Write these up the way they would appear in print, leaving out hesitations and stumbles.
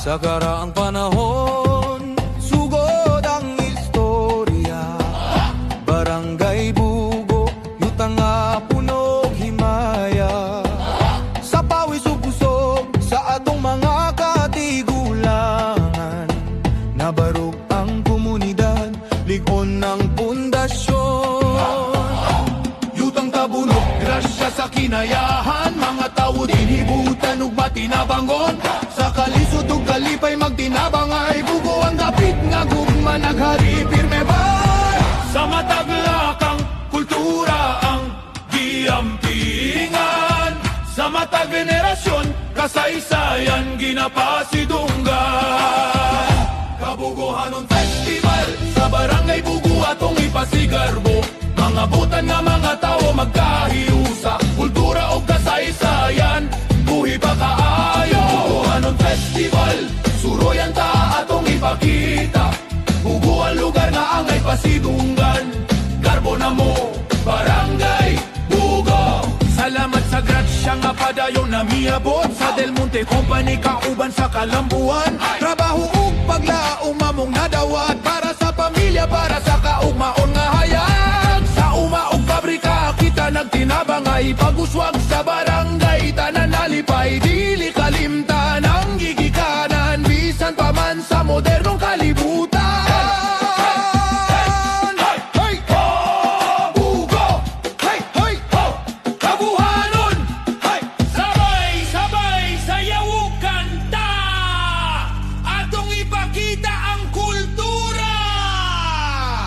Sa karaang panahon, sugod ang istorya. Barangay Bugo, yutang nga punog himaya. Sa pawis ug usog, sa atong mga katigulangan. Nabarog ang komunidad, ligon ng pundasyon. Yutang tabunog, grasya sa kinayahan. Mga tao dinibutan ug matinabangon. Sa kalisod ug kalipay magtinabangay. Bugo ang dapit nga gugma naghari pirme ba. Sa mataglakang kultura ang giampingan. Sa matag generasyon kasaysayan ginapasidunggan. Kabugohanon Festival sa Barangay Bugo atong ipasigarbo. Mga butan nga mga tao magkahiusa. Kultura o kasaysayan buhi pa kaayo. Bugohanon Festival suroyan ta atong ipakita. Bugo ang lugar nga angay pasidunggan. Garbo na mo Barangay Bugo. Salamat sa gratsya nga padayon na miabot. Sa Del Monte Company kauban sa Kalambuan. Trabaho ug paglaom mamong nadawat. Para sa pamilya, para sa kaugmaon nga hayag. Sa umaog pabrika kita nagtinabangay. Pag-uswag sa barangay tanan nalipay. Dili kalimtan ang gigikanan. Bisan pa man sa modernong kalibutan.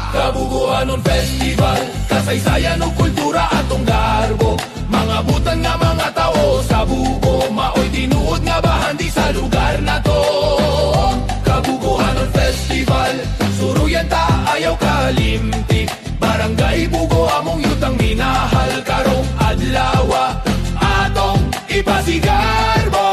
Kabugohanon Festival, kasaysayan o kultura atong garbo. Mga butan nga mga tao sa buo, maoy tinuod nga bahandi sa lugar na to. Kabugohanon Festival, suruyan ta ayaw kalimti. Barangay Bugo among yutang minahal karong adlaw atong ipasigarbo.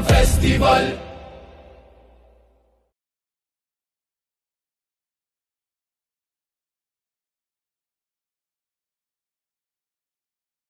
Festival.